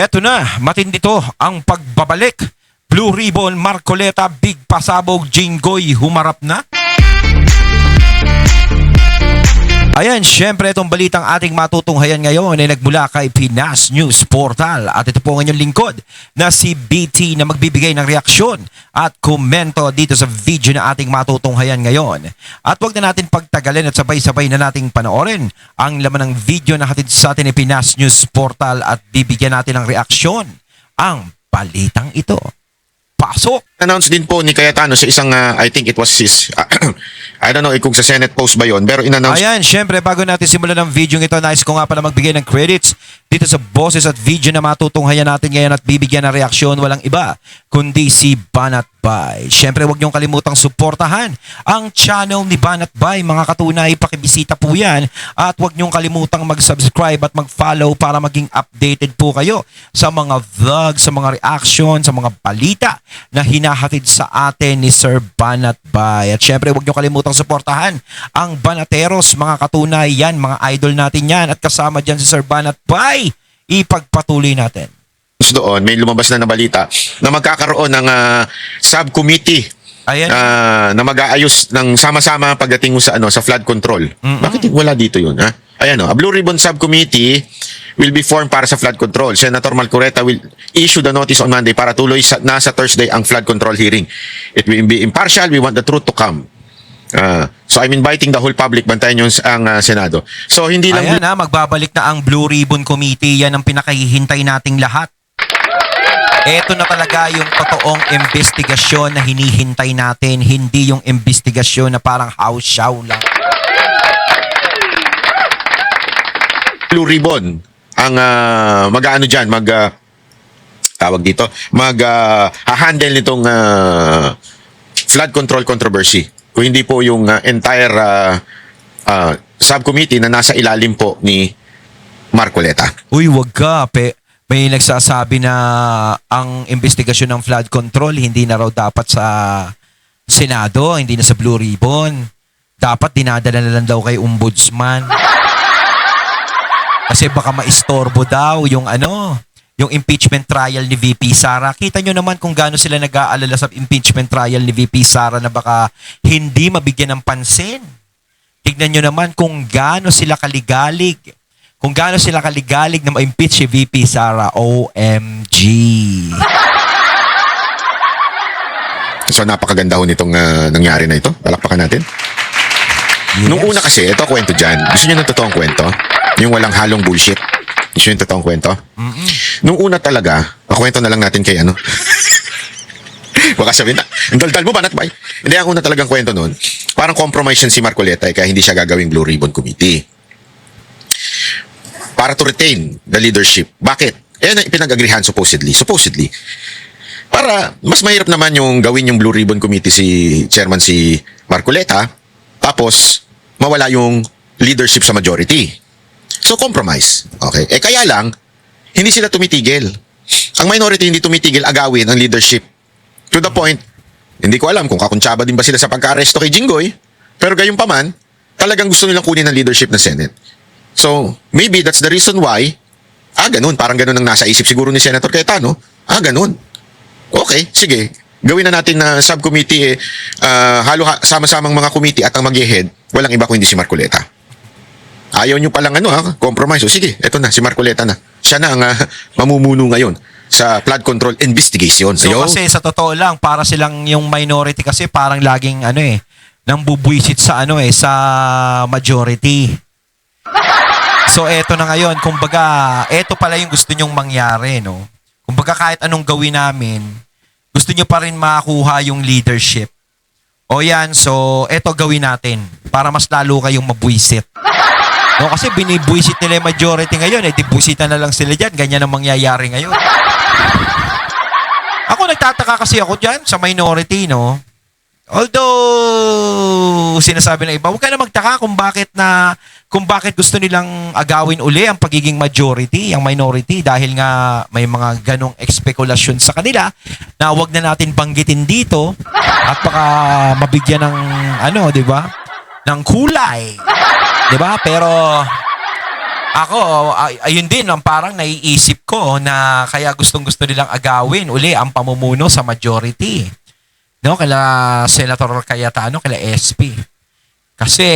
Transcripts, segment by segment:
Heto na, matindi to ang pagbabalik. Blue Ribbon, Marcoleta, Big Pasabog, Jinggoy, humarap na. Ayan, syempre itong balitang ating matutunghayan ngayon ay nagmula kay Pinas News Portal. At ito po ang inyong lingkod na si BT na magbibigay ng reaksyon at komento dito sa video na ating matutunghayan ngayon. At huwag na natin pagtagalin at sabay-sabay na nating panoorin ang laman ng video na hatid sa atin ni Pinas News Portal at bibigyan natin ng reaksyon ang balitang ito. Pasok! Announce din po ni Cayetano sa isang, I think it was his, I don't know kung sa Senate post ba yon, pero in-announce. Ayan, syempre bago natin simulan ng video ito, nais ko nga pala magbigay ng credits dito sa boses at video na matutunghayan natin ngayon at bibigyan ng reaksyon. Walang iba kundi si Banat Bay. Syempre huwag niyong kalimutang suportahan ang channel ni Banat Bay. Mga katunay, pakibisita po yan at huwag niyong kalimutang mag-subscribe at mag-follow para maging updated po kayo sa mga vlog, sa mga reaction, sa mga balita na hinahatid sa atin ni Sir Banat Bay. At syempre huwag niyong kalimutang suportahan ang Banateros, mga katunay yan, mga idol natin yan at kasama dyan si Sir Banat Bay. Ipagpatuloy natin. Doon, may lumabas na balita na magkakaroon ng subcommittee. Ayan. Na mag-aayos ng sama-sama pagdating sa sa flood control. Bakit wala dito yun? Ha? Ayan, a Blue Ribbon Subcommittee will be formed para sa flood control. Senator Marcoleta will issue the notice on Monday para tuloy na sa Thursday ang flood control hearing. It will be impartial. We want the truth to come. So I'm inviting the whole public, bantayan nyo ang Senado. So hindi lang... Ayan magbabalik na ang Blue Ribbon Committee. Yan ang pinakahihintay nating lahat. Ito na talaga yung totoong investigasyon na hinihintay natin. Hindi yung investigasyon na parang house show lang. Blue Ribbon ang mag-ano dyan, tawag dito, handle nitong flood control controversy. Kung hindi po yung entire subcommittee na nasa ilalim po ni Marcoleta. Uy, wag ka. May nagsasabi na ang investigasyon ng flood control hindi na raw dapat sa Senado, hindi na sa Blue Ribbon. Dapat dinadala na lang daw kay Ombudsman. Kasi baka maistorbo daw yung yung impeachment trial ni VP Sara. Kita nyo naman kung gaano sila nag-aalala sa impeachment trial ni VP Sara na baka hindi mabigyan ng pansin. Tignan nyo naman kung gaano sila kaligalig. Kung gaano sila kaligalig na ma-impeach si VP Sara. OMG. So napakaganda ho nitong nangyari na ito. Palakpakan natin. Yes. Nung una kasi, ito kwento dyan. Gusto nyo ng totoong kwento? Yung walang halong bullshit. Gusto nyo yung totoong kwento? Nung una talaga, kwento na lang natin kay baka sabihin na, ang daldal mo, Banat Bay? Hindi, ang una talagang kwento nun, parang compromise yan si Marcoleta kaya hindi siya gagawing Blue Ribbon Committee. Para to retain the leadership. Bakit? Ayan ang pinag-agrihan supposedly. Para mas mahirap naman yung gawin yung Blue Ribbon Committee chairman si Marcoleta, tapos mawala yung leadership sa majority. So compromise. Okay. Kaya lang, hindi sila tumitigil. Ang minority hindi tumitigil agawin ang leadership. To the point, hindi ko alam kung kakuntsaba din ba sila sa pagka-aresto kay Jinggoy, pero gayon pa man, talagang gusto nilang kunin ang leadership ng Senate. So, maybe that's the reason why, ganun, parang ganun ang nasa isip siguro ni Senator Cayetano. Ganun. Okay, sige. Gawin na natin na subcommittee, sama-samang mga committee at ang mag-head, walang iba kundi si Marcoleta. Ayaw nyo palang compromise. O sige, eto na, si Marcoleta na. Siya na ang mamumuno ngayon sa flood control investigation. So kasi sa totoo lang, para silang yung minority kasi parang laging nang bubwisit sa sa majority. So eto na ngayon, kumbaga, eto pala yung gusto nyong mangyari, no? Kumbaga kahit anong gawin namin, gusto nyo pa rin makakuha yung leadership. O yan, so eto gawin natin para mas lalo kayong mabwisit. No, kasi binibwisit nila yung majority ngayon, dibwisitan na lang sila dyan, ganyan ang mangyayari ngayon. Ako nagtataka kasi ako dyan sa minority, no? Although sinasabi ng iba, huwag ka na magtaka kung bakit gusto nilang agawin uli ang pagiging majority, ang minority, dahil nga may mga ganong espekulasyon sa kanila na huwag na natin banggitin dito at baka mabigyan ng 'di ba? Ng kulay. 'Di ba? Pero Ako, ayun din, ang parang naiisip ko na kaya gustong-gusto nilang agawin uli ang pamumuno sa majority. No, kala Senator Cayetano, kala SP. Kasi,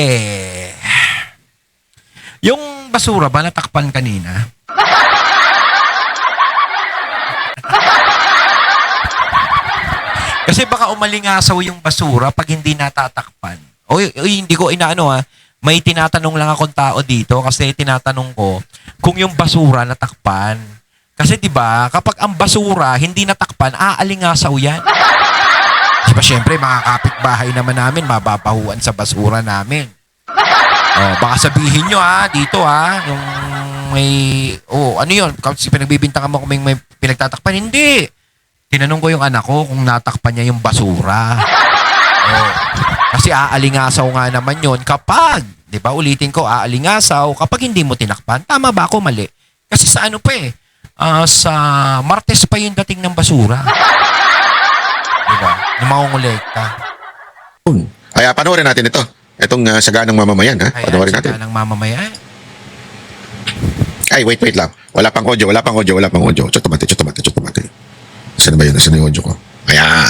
yung basura ba natakpan kanina? Kasi baka umalingasaw yung basura pag hindi natatakpan. Hindi ko inaano may tinatanong lang akong tao dito kasi tinatanong ko kung yung basura natakpan. Kasi 'di ba, kapag ang basura hindi natakpan, aalingasaw 'yan. Diba syempre mga kapitbahay naman namin mababahuan sa basura namin. Baka sabihin nyo dito yung may ano 'yon? Kasi pinagbibintangan mo kung may pinagtatakpan, hindi. Tinanong ko yung anak ko kung natakpan niya yung basura. Kasi aalingasaw nga naman yon kapag, di ba, ulitin ko, aalingasaw kapag hindi mo tinakpan. Tama ba ako, mali? Kasi sa ano pa sa Martes pa yung dating ng basura. Di ba? Yung mangungulekta. Kaya panoorin natin ito. Itong saganang mamamayan, ha? Panoorin natin. Saganang mamamayan. Ay, wait lang. Wala pang audio. Chutamate. Saan ba yun? Saan yung audio ko? Ayan.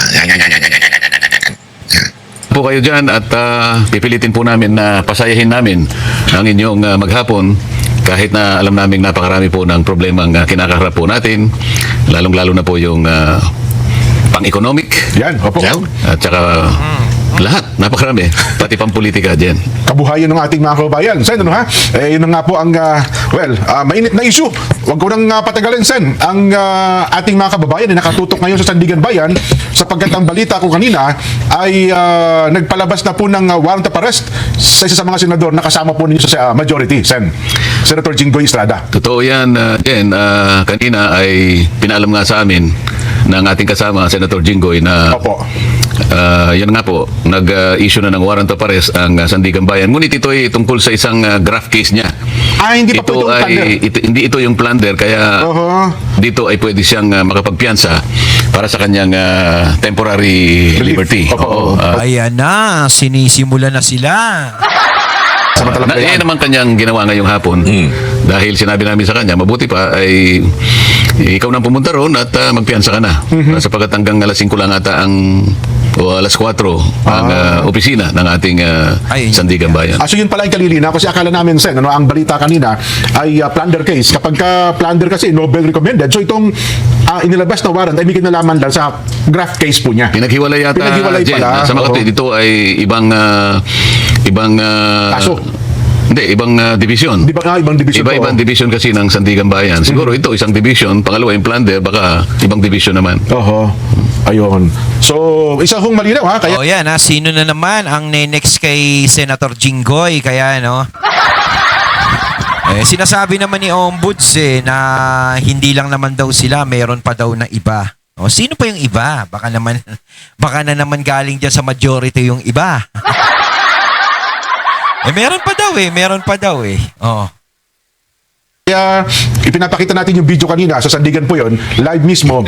Po kayo dyan at pipilitin po namin na pasayahin namin ang inyong maghapon kahit na alam namin napakarami po ng problemang kinakaharap po natin, lalong-lalo na po yung pang-economic. Yan, opo. At saka lahat, napakarami, pati pang-politika dyan. Kabuhayan ng ating mga kababayan. Sen, ano ha? Yun na nga po ang, mainit na issue. Huwag ko nang patagalin, Sen. Ang ating mga kababayan ay nakatutok ngayon sa Sandigan Bayan sapagkat ang balita ko kanina ay nagpalabas na po ng warrant of arrest sa isa sa mga senador na kasama po ninyo sa majority, Sen. Senator Jinggoy Estrada. Totoo yan, Jen. Kanina ay pinaalam nga sa amin ng ating kasama, Senator Jinggoy, na Opo. yan nga po, nag-issue na ng warrant of arrest ang Sandigan Bayan. Ngunit ito ay tungkol sa isang graft case niya. Hindi pa po itong plunder. Hindi ito yung plunder, kaya dito ay pwede siyang makapagpiyansa para sa kanyang temporary liberty. Opo. Ayan na, sinisimula na sila. Yan naman kanyang ginawa ngayong hapon. Dahil sinabi namin sa kanya, mabuti pa ay ikaw nang pumunta roon at magpiyansa ka na. Sapagkat hanggang alas 5 lang ata o alas 4 ang opisina ng ating Sandigan Bayan. So yun pala yung kalilina kasi akala namin, Sen, ang balita kanina ay plunder case. Kapag plunder kasi, Nobel recommended. So itong inilabas na warrant ay may kinalaman lang sa graft case po niya. Pinaghiwalay yata, Jen. pala. Sa mga dito ay ibang Kaso. Hindi, ibang division. Di ba ibang division Iba-ibang division kasi ng Sandigan Bayan. Siguro ito isang division, pangalawa yung plunder, baka ibang division naman. Ayun. So, isa hong malinaw ha. Kaya Yan sino na naman ang next kay Senator Jinggoy? Kaya sinasabi naman ni Ombuds na hindi lang naman daw sila, meron pa daw na iba. Sino pa yung iba? Baka na naman galing dyan sa majority yung iba. Meron pa daw. Kaya ipinapakita natin yung video kanina sa Sandigan po yon, live mismo,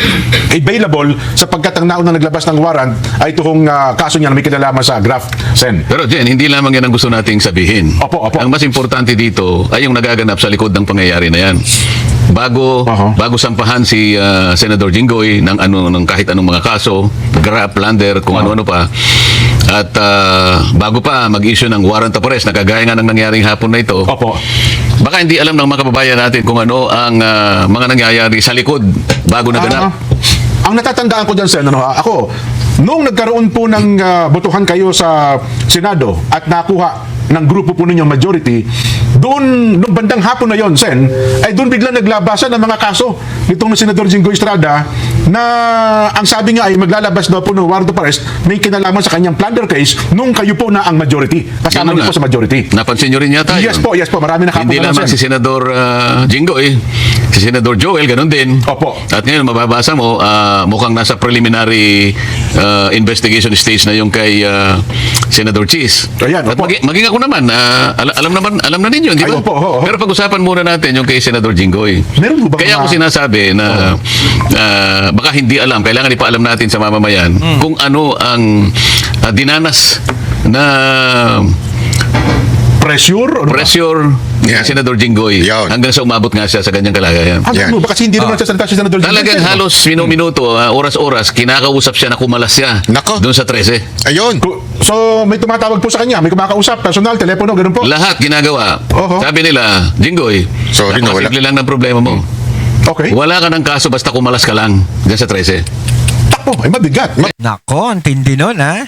available sapagkat ang naunang naglabas ng warrant ay itong kaso niya na may kinalaman sa graft, Sen. Pero Jen, hindi lamang yan ang gusto nating sabihin. Opo. Ang mas importante dito ay yung nagaganap sa likod ng pangyayari na yan. Bago sampahan si Senator Jinggoy ng kahit anong mga kaso, graft, plunder, kung ano-ano pa. At bago pa mag-issue ng warrant of arrest, nakagaya nga ng nangyaring hapon na ito. Opo. Baka hindi alam ng mga kababayan natin kung ano ang mga nangyayari sa likod bago naganap. Ang natatandaan ko dyan, Sen, ako, nung nagkaroon po ng botohan kayo sa Senado at nakuha ng grupo po ninyong majority, doon, nung bandang hapon na yon, Sen, ay doon biglang naglabasan ng mga kaso nitong Senador Jinggoy Estrada na ang sabi nga ay maglalabas daw po ng warrant of arrest may kinalaman sa kanyang plunder case nung kayo po na ang majority. Kasama niyo po sa majority. Napansin nyo rin yata Yes po, marami na kapon hindi na, lamang Sen. si Senador Jinggoy, si Senador Joel, ganun din. Opo. At ngayon, mababasa mo, mukhang nasa preliminary investigation stage na yung kay Senador Cheese. Ayan, At opo. maging ako naman, alam na ninyo, di ba? Ay, opo. Pero pag-usapan muna natin yung kay Senador Jinggoy. Meron po ba Kaya ako sinasabi na baka hindi alam, kailangan ipaalam natin sa mamamayan kung ano ang dinanas na Pressure? Ano ba? Pressure ni Yan. Senador Jinggoy Yun. hanggang sa umabot nga siya sa ganyang kalagayan. Ano Yan. ba? Kasi hindi naman nagsasalita si Senador Jinggoy. Talagang halos minuto, oras-oras, kinakausap siya na kumalas siya Nako. doon sa 13. Ayun. So, may tumatawag po sa kanya, may kumakausap, personal, telepono, ganun po. Lahat ginagawa. Oho. Sabi nila, Jinggoy, Sorry na, wala. napakasimple lang ng problema mo. Okay. Wala ka ng kaso basta kumalas ka lang dyan sa 13. Takbo, ay mabigat. Nako, ang tindi nun, ha?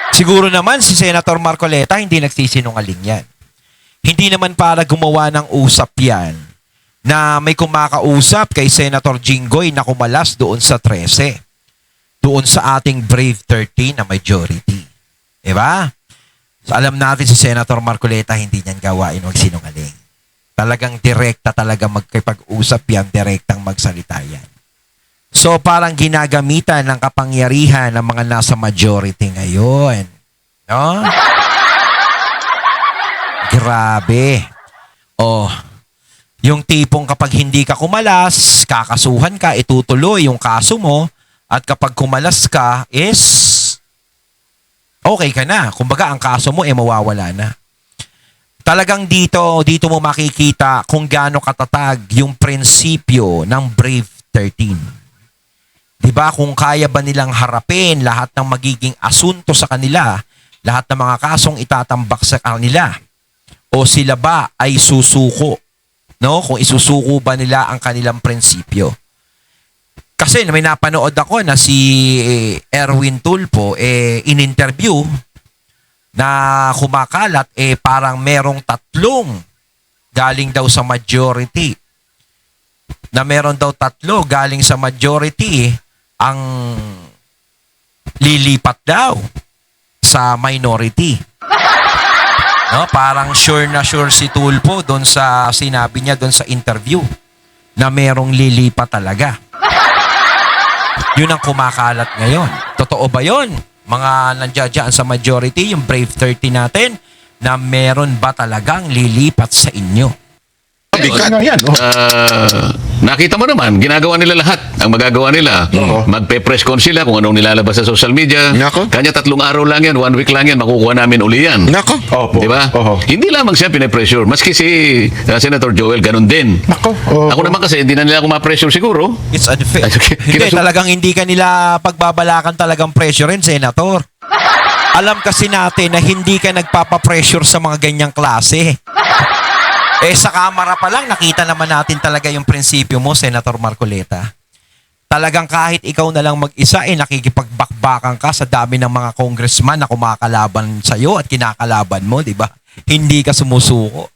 Siguro naman si Senator Marcoleta hindi nagsisinungaling yan. Hindi naman para gumawa ng usap yan na may kumakausap kay Senator Jinggoy na kumalas doon sa 13. Doon sa ating Brave 13 na majority. Diba? So, alam natin si Senator Marcoleta hindi niyan gawain magsinungaling. Talagang direkta talaga magkipag-usap yan, direktang magsalita yan. So parang ginagamitan ng kapangyarihan ng mga nasa majority ngayon. No? Grabe. Oh, yung tipong kapag hindi ka kumalas, kakasuhan ka, itutuloy yung kaso mo, at kapag kumalas ka is okay ka na. Kumbaga ang kaso mo mawawala na. Talagang dito mo makikita kung gaano katatag yung prinsipyo ng Brave 13. Diba, kung kaya ba nilang harapin lahat ng magiging asunto sa kanila, lahat ng mga kasong itatambak sa kanila, o sila ba ay susuko, no? Kung isusuko ba nila ang kanilang prinsipyo. Kasi may napanood ako na si Erwin Tulfo in-interview na kumakalat parang merong 3 galing daw sa majority. Na meron daw 3 galing sa majority ang lilipat daw sa minority. No, parang sure na sure si Tulfo doon sa sinabi niya doon sa interview na merong lilipat talaga. Yun ang kumakalat ngayon. Totoo ba yun? Mga nandiyan sa majority, yung Brave 30 natin, na meron ba talagang lilipat sa inyo? Bigat. Nga yan. Oh. Nakita mo naman, ginagawa nila lahat. Ang magagawa nila, Oo. magpe-press con sila kung anong nilalabas sa social media. Nako. Kanya 3 araw lang yan, 1 week lang yan, makukuha namin uli yan. Nako. Opo. Di ba? Oho. Hindi lamang siya pinapressure. Maski si Senator Joel, ganun din. Nako. Oho. Ako naman kasi, hindi na nila ako ma-pressure siguro. It's unfair. Hindi, talagang hindi ka nila pagbabalakan talagang pressure rin, Senator. Alam kasi natin na hindi ka nagpapapressure sa mga ganyang klase. Sa kamera pa lang, nakita naman natin talaga yung prinsipyo mo, Senator Marcoleta. Talagang kahit ikaw na lang mag-isa, nakikipagbakbakan ka sa dami ng mga congressman na kumakalaban sa'yo at kinakalaban mo, di ba? Hindi ka sumusuko.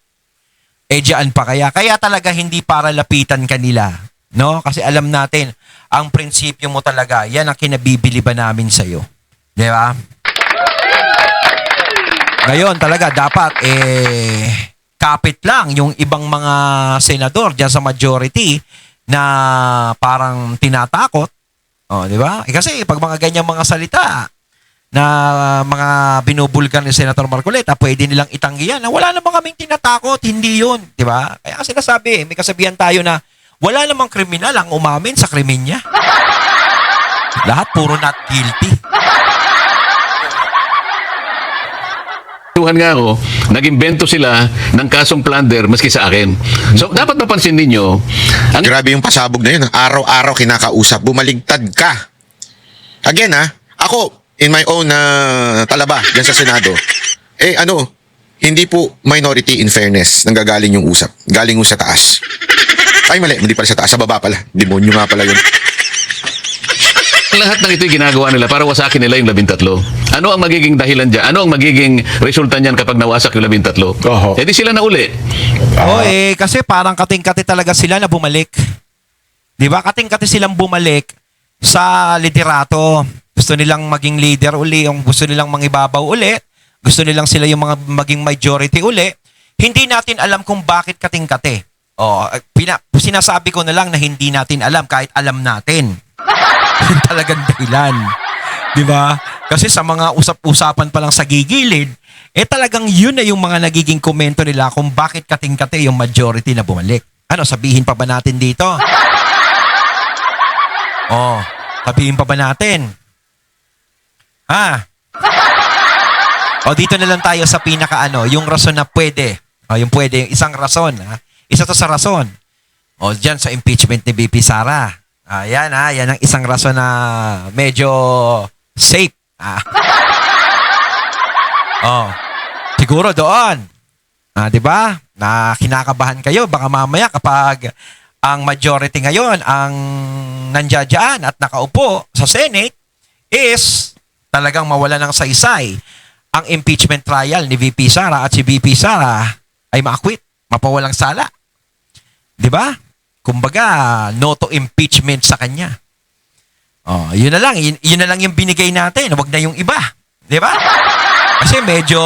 Diyan pa kaya. Kaya talaga hindi para lapitan kanila. No? Kasi alam natin, ang prinsipyo mo talaga, yan ang kinabibili ba namin sa'yo. Di ba? Ngayon talaga, dapat, kapit lang yung ibang mga senador diyan sa majority na parang tinatakot. Oh, di ba? Kasi pag mga ganyang mga salita na mga binubulkan ni Senator Marcoleta, pwede nilang itanggihan na wala namang kaming tinatakot, hindi yun, di ba? Kaya kasi nasabi, may kasabihan tayo na wala namang kriminal ang umamin sa krimen niya. Lahat puro not guilty. Tuhan nga ako, nag-imbento sila ng kasong plunder maski sa akin. So, dapat mapansin ninyo, ang Grabe yung pasabog na yun. Araw-araw kinakausap. Bumaligtad ka. Again ako, in my own talaba dyan sa Senado, hindi po minority in fairness nanggagaling yung usap. Galing yung sa taas. Ay, mali. Hindi pala sa taas. Sa baba pala. Demonyo nga pala yun. lahat ng ito'y ginagawa nila para wasakin nila yung 13. Ano ang magiging dahilan dyan? Ano ang magiging resulta niyan kapag nawasak yung 13? Oho. Eh di sila na uli. Kasi parang kating-kati talaga sila na bumalik. Di ba? Kating-kati silang bumalik sa liderato. Gusto nilang maging leader uli, yung gusto nilang mangibabaw uli, gusto nilang sila yung mga maging majority uli. Hindi natin alam kung bakit kating-kati. Sinasabi ko na lang na hindi natin alam kahit alam natin. Talagang dahilan. Di ba? Kasi sa mga usap-usapan pa lang sa gigilid, talagang yun na yung mga nagiging komento nila kung bakit kating-kati yung majority na bumalik. Ano, sabihin pa ba natin dito? Sabihin pa ba natin? O dito na lang tayo sa pinaka yung rason na pwede. O yung pwede, yung isang rason. Ha? Isa to sa rason. O dyan sa impeachment ni VP Sara. Yan yan ang isang rason na medyo safe. Siguro doon. 'Di ba? Na kinakabahan kayo baka mamaya kapag ang majority ngayon ang nandiyan at nakaupo sa Senate is talagang mawala ng saysay ang impeachment trial ni VP Sara at si VP Sara ay ma-acquit, mapawalang sala. 'Di ba? Kumbaga, no to impeachment sa kanya. Yun na lang yung binigay natin, wag na yung iba. 'Di ba? Kasi medyo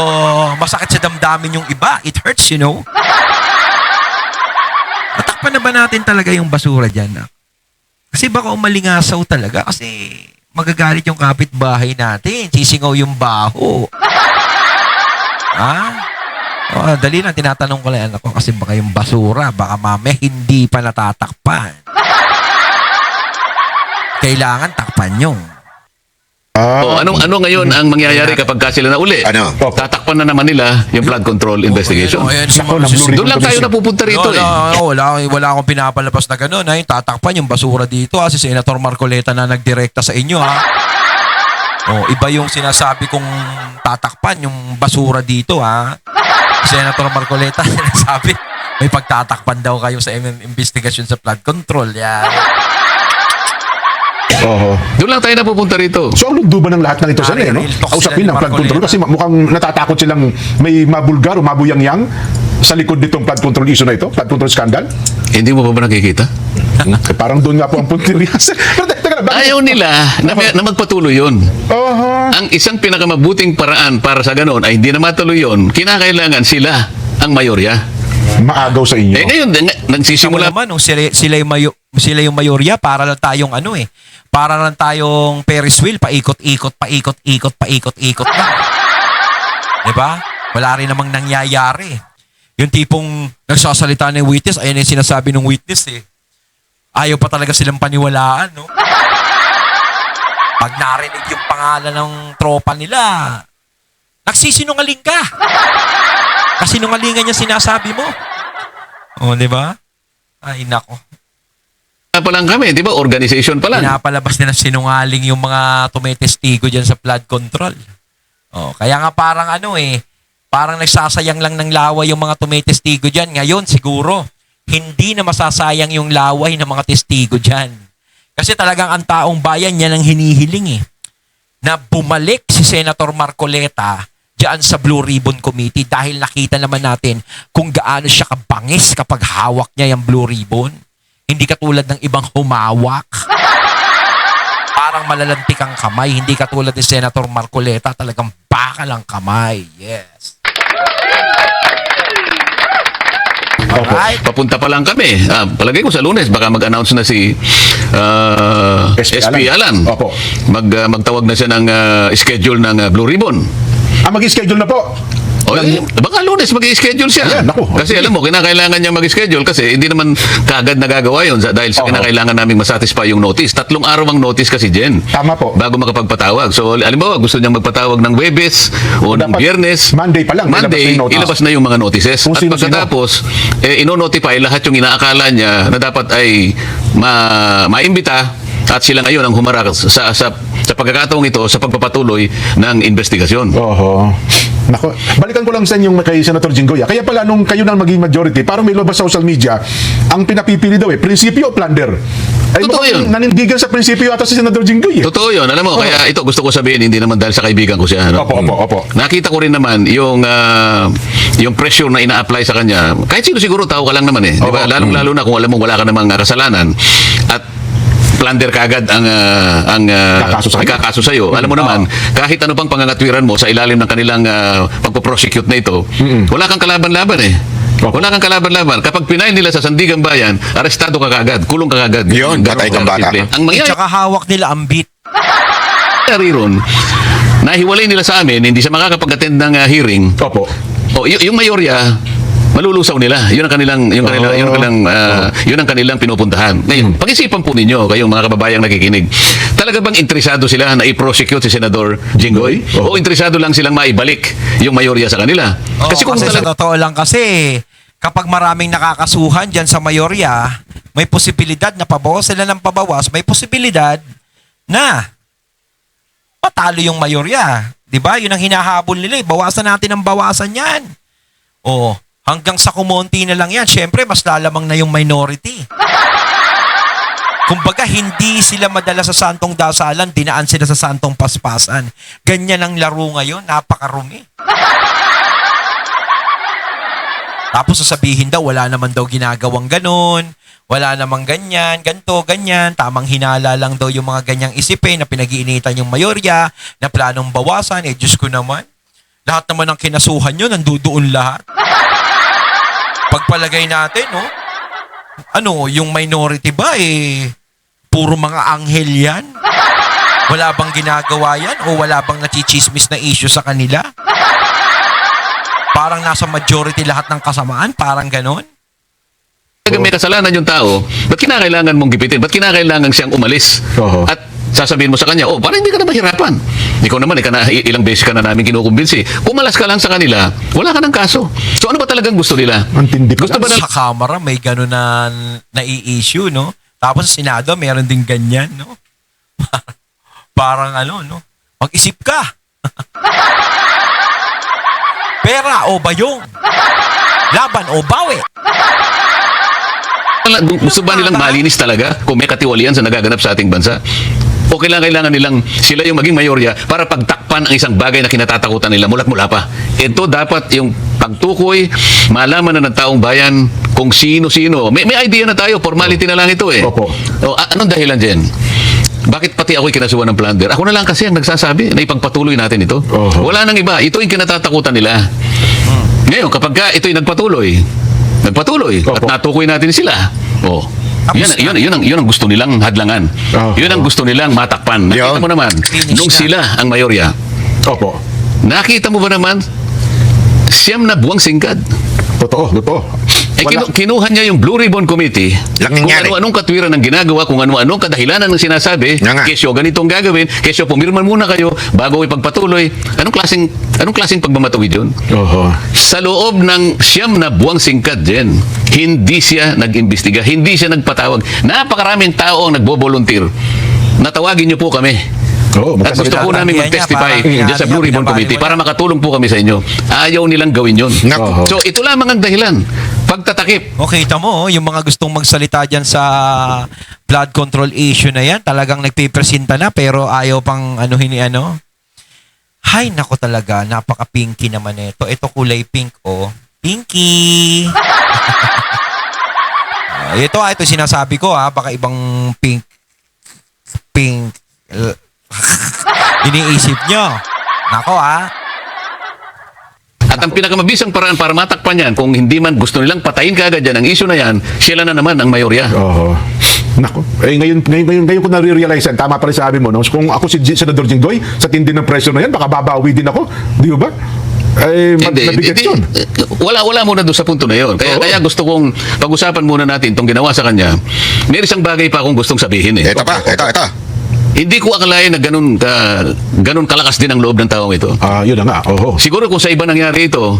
masakit sa damdamin yung iba. It hurts, you know. Natakpan na ba natin talaga yung basura dyan? Kasi baka umalingasaw talaga. Kasi magagalit yung kapitbahay natin. Sisingaw yung baho. Dali lang, tinatanong ko lang ako kasi baka yung basura, baka mamaya hindi pa natatakpan. Kailangan takpan yung. ano ngayon ang mangyayari kapag sila na uli? Ano? Tatakpan na naman nila yung flood control investigation. Doon lang tayo napupunta rito Wala akong pinapalabas na gano'n. Tatakpan yung basura dito. Si Senator Marcoleta na nagdirekta sa inyo. Iba yung sinasabi kong tatakpan yung basura dito. Senator Marcoleta sinasabi may pagtatakpan daw kayo sa investigation sa flood control. Doon lang tayo napupunta rito. So ang lundo ba ng lahat ng ito, Sen, no? Kausapin ng flood control kasi mukhang natatakot silang may mabulgar o mabuyangyang sa likod nitong flood control issue na ito, flood control scandal. Hindi mo pa ba nakikita? Parang doon nga po ang puntirya. Ayaw nila na magpatuloy yun. Ang isang pinakamabuting paraan para sa ganon ay hindi na matuloy yun, kinakailangan sila ang mayorya. Maagaw sa inyo. Ngayon, nagsisimula naman, sila yung mayorya, para lang tayong para lang tayong Ferris wheel, paikot-ikot na. Diba? Wala rin namang nangyayari. Yung tipong nagsasalita ng witness, ayan yung sinasabi ng witness Ayaw pa talaga silang paniwalaan, no? Pag narinig yung pangalan ng tropa nila, nagsisinungaling ka. Kasinungalingan yung sinasabi mo. Di ba? Ay, nako. pa lang kami, di ba? Organization pa lang. Pinapalabas nila sinungaling yung mga tumetestigo dyan sa flood control. Kaya nga parang parang nagsasayang lang ng laway yung mga tumetestigo dyan. Ngayon, siguro, hindi na masasayang yung laway ng mga testigo dyan. Kasi talagang ang taong bayan yan ang hinihiling na bumalik si Senator Marcoleta dyan sa Blue Ribbon Committee dahil nakita naman natin kung gaano siya kabangis kapag hawak niya yung Blue Ribbon. Hindi katulad ng ibang humawak. Parang malalantik ang kamay. Hindi katulad ni Senator Marcoleta. Talagang bakal ang kamay. Yes. Alright. Papunta pa lang kami. Palagay ko sa Lunes, baka mag-announce na si SP Alan. Opo. Magtawag na siya ng schedule ng Blue Ribbon. Mag-schedule na po. Baka Lunes mag-schedule siya. Ayan, naku. Kasi alam mo, kinakailangan niya mag-schedule kasi hindi naman kaagad nagagawa yun dahil sa kinakailangan naming masatisfy yung notice. 3 araw ang notice kasi, Jen. Tama po. Bago makapagpatawag. So, alam mo, gusto niyang magpatawag ng Webes o ng Biyernes. Monday pa lang. Monday, ilabas na yung mga notices. Kung At pagkatapos, ino-notify lahat yung inaakala niya na dapat ay maimbita at sila ngayon ang humarap sa pagkakataong ito sa pagpapatuloy ng investigasyon. Nako, balikan ko lang sa yung kay Senator Jinggoy. Kaya pala nung kayo nang maging majority, parang may lumabas sa social media, ang pinapipili daw prinsipyo o plunder. Ay, totoo yun. Nanindigan sa prinsipyo ata si Senator Jinggoy. Totoo yun. Alam mo, kaya ito gusto ko sabihin, hindi naman dahil sa kaibigan ko siya. Opo. Nakita ko rin naman yung pressure na ina-apply sa kanya. Kahit sino siguro, tao ka lang naman Di ba? Lalong-lalo na kung alam mo wala ka namang kasalanan at plunder kagad ang kakaso sa iyo. Alam mo naman, kahit ano pang pangangatwiran mo sa ilalim ng kanilang pagpo-prosecute na ito, wala kang kalaban-laban Wala kang kalaban-laban. Kapag pinain nila sa Sandigan Bayan, arestado ka kagad, kulong ka kagad. Yun, patay kang bata. Ang mangyayari, Tsaka hawak nila ang beat. ron, nahiwalay nila sa amin, hindi siya makakapag-attend ng hearing. Opo. Yung mayorya, malulusaw nila. Yun ang kanilang pinupuntahan. Ngayon, pag-isipan po ninyo kayong mga kababayang nakikinig. Talaga bang interesado sila na i-prosecute si Senador Jinggoy? O interesado lang silang maibalik yung mayorya sa kanila? Kasi kung sa totoo lang kasi, kapag maraming nakakasuhan dyan sa mayorya, may posibilidad na pabawas sila ng pabawas, may posibilidad na patalo yung mayorya. Diba? Yun ang hinahabol nila. Bawasan natin ang bawasan yan. Hanggang sa kumonti na lang yan. Siyempre, mas lalamang na yung minority. Kumbaga, hindi sila madala sa santong dasalan, dinaan sila sa santong paspasan. Ganyan ang laro ngayon. Napakarumi. Tapos sasabihin daw, wala naman daw ginagawang ganun. Wala namang ganyan, ganto, ganyan. Tamang hinala lang daw yung mga ganyang isipin na pinag-iinitan yung mayorya, na planong bawasan. Diyos ko naman. Lahat naman ng kinasuhan nyo, nandudoon lahat. Pagpalagay natin, yung minority ba, puro mga anghel yan? Wala bang ginagawa yan? O wala bang nachichismis na issue sa kanila? Parang nasa majority lahat ng kasamaan? Parang ganon? May kasalanan yung tao, ba't kinakailangan mong gipitin? Ba't kinakailangan siyang umalis? At sasabihin mo sa kanya, parang hindi ka na mahirapan. Ikaw naman, ilang beses ka na namin kinukumbinsi. Kumalas ka lang sa kanila, wala ka ng kaso. So ano ba talagang gusto nila? Gusto ba sa Kamara may gano'n na nai-issue, no? Tapos sa Senado, meron din ganyan, no? Parang mag-isip ka. Pera o bayong? Laban o bawi? Gusto ba nilang malinis talaga kung may katiwalian sa nagaganap sa ating bansa? O kailangan nilang sila yung maging mayorya para pagtakpan ang isang bagay na kinatatakutan nila mula't mula pa? Ito dapat yung pagtukoy, malaman na ng taong bayan kung sino-sino. May idea na tayo, formality na lang ito Opo. Anong dahilan dyan? Bakit pati ako'y kinasuhan ng plunder? Ako na lang kasi ang nagsasabi na ipagpatuloy natin ito. Wala nang iba. Ito yung kinatatakutan nila. Ngayon, kapag ito'y nagpatuloy at natukoy natin sila. Yun ang gusto nilang hadlangan. Yun ang gusto nilang matakpan. Nakita mo naman, nung sila ang mayorya. Nakita mo ba naman, siyam na buwang singkad. Totoo. Kinuha niya yung Blue Ribbon Committee Lang kung nangyari. ano-anong katwiran ng ginagawa, kung ano-anong kadahilanan ng sinasabi, kesyo ganitong gagawin, kesyo pumirman muna kayo bago ipagpatuloy. Anong klaseng pagmamatawid yun? Sa loob ng siyam na buwang singkad din, hindi siya nag-imbestiga, hindi siya nagpatawag. Napakaraming tao ang nagbo-volunteer. Natawagin niyo po kami. At gusto po namin mag-testify dyan sa Blue Ribbon Committee para makatulong po kami sa inyo. Ayaw nilang gawin yun. So ito lamang ang dahilan. Pagtatakip. Kita mo, yung mga gustong magsalita dyan sa blood control issue na yan, talagang nagpipresenta na pero ayaw pang Hay, nako talaga, napaka-pinky naman ito. Ito kulay pink, Pinky! Ito sinasabi ko, baka ibang pink. Iniisip nyo. Nako, At ang pinakamabisang paraan para matakpan yan, kung hindi man gusto nilang patayin kaagad yan, ang issue na yan, sila na naman ang mayorya. Nako. Ngayon ko na-realize yan. Tama pa rin sabi mo. No? Kung ako si Senador Jinggoy, sa tindi ng pressure na yan, baka babawi din ako. Di ba? Mabigat yun. Wala muna doon sa punto na yun. Kaya gusto kong pag-usapan muna natin itong ginawa sa kanya. May isang bagay pa akong gustong sabihin. Ito. Hindi ko akalain na ganun kalakas din ang loob ng taong ito. Yun na nga. Siguro kung sa iba nangyari ito,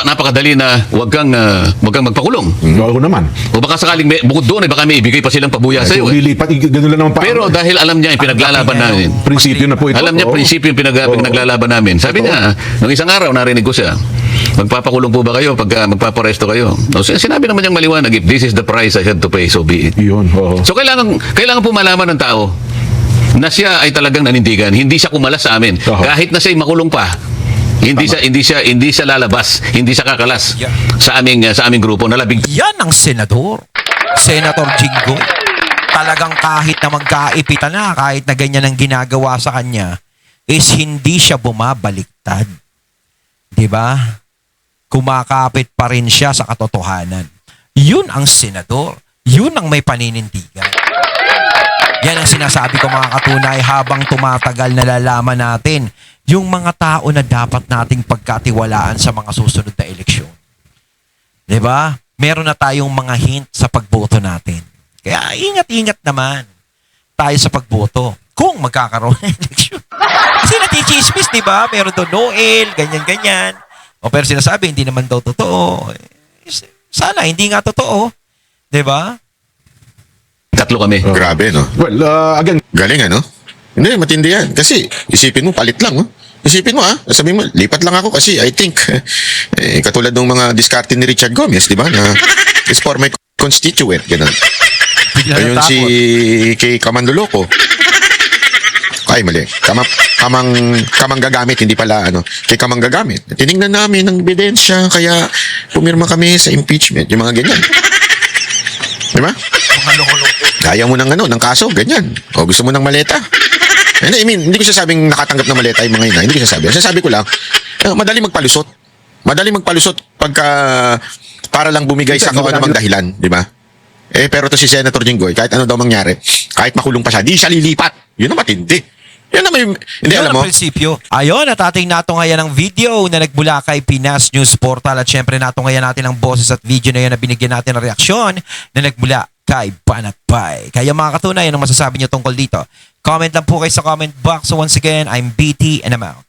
napakadali na wag kang magpakulong. Oo naman. O baka sakaling bukod doon, baka may ibigay pa silang pabuya sa iyo. Lilipat, gano'n lang naman pa. Pero dahil alam niya yung pinaglalaban namin. Prinsipyo na po ito. Alam niya prinsipyo yung pinaglalaban namin. Sabi niya, nung isang araw narinig ko siya, magpapakulong po ba kayo pag magpaparesto kayo? Sinabi naman niyang maliwanag, if this is the price I had to pay, so be it. Yun, So kailangan po malaman ng tao na siya ay talagang nanindigan. Hindi siya kumalas sa amin. Kahit na siya'y makulong pa, hindi siya lalabas, hindi siya kakalas sa aming grupo na labing. Yan ang senador. Senator Jinggoy. Talagang kahit na magkaipitan na, kahit na ganyan ang ginagawa sa kanya, is hindi siya bumabaliktad. 'Di ba? Kumakapit pa rin siya sa katotohanan. Yun ang senador. Yun ang may paninindigan. Yan ang sinasabi ko mga katunay, habang tumatagal nalalaman natin yung mga tao na dapat nating pagkatiwalaan sa mga susunod na eleksyon. 'Di ba? Meron na tayong mga hint sa pagboto natin. Kaya ingat-ingat naman tayo sa pagboto kung magkakaroon ng eleksyon. Kasi natichismis, 'di ba? Meron doon Noel, ganyan-ganyan. O pero sinasabi hindi naman daw totoo. Sana hindi nga totoo. 'Di ba? Tatlo kami. Grabe, no? Well, again, Galing, ano? Hindi, matindi yan. Kasi, isipin mo, palit lang, oh. Isipin mo, sabihin mo, lipat lang ako kasi I think, katulad ng mga diskarte ni Richard Gomez, di ba, na is for my constituent, gano'n. Bigla Ayun natakot. si kay Kamandoloko. Ay, mali. Kamang gagamit, hindi pala, kay kamang gagamit. Tinignan namin ng ebidensya, kaya pumirma kami sa impeachment, yung mga ganyan. Di ba? Mga loko-loko. Kaya mo ng kaso, ganyan. O gusto mo ng maleta. I mean, hindi ko sasabing nakatanggap ng maleta yung mga ina. Hindi ko sasabi. Sasabi ko lang, madali magpalusot. Madali magpalusot pagka para lang bumigay sa kung anumang dahilan, di ba? Pero to si Senator Jinggoy, kahit ano daw mangyari, kahit makulong pa siya, di siya lilipat. Yun ang matindi. Yan naman yung, hindi Yun alam ang mo, prinsipyo. Ayun, at ating natunghayan ng video na nagmula kay Pinas News Portal at syempre natunghayan natin ang boses at video na yun na binigyan natin ng reaksyon na nagmula kay Banat Bay. Kaya mga katunay, anong masasabi nyo tungkol dito? Comment lang po kayo sa comment box. So once again, I'm BT and I'm out.